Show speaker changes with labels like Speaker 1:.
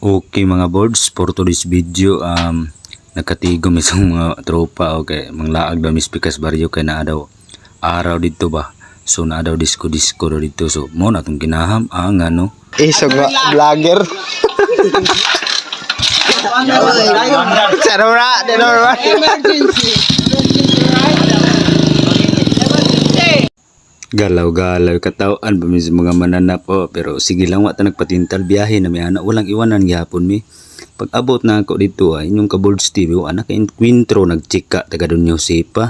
Speaker 1: Okay mga boards, for today's video, nakatigom isang mga tropa okay, manglaag daw mispikas baryo kay na daw araw dito ba. So na daw disco daw dito. So mo na tong kinaham ang ano.
Speaker 2: Isog vlogger. Sarora, dinora.
Speaker 1: Galaw-galaw katawan pa sa mga mananap pero sige lang wa ta nagpatintal biyahe na may anak walang iwanan gyapon mi. Pag abot na ako dito ay inyong ka Boards TV anak intro nagchika taga Dunyo Sipa.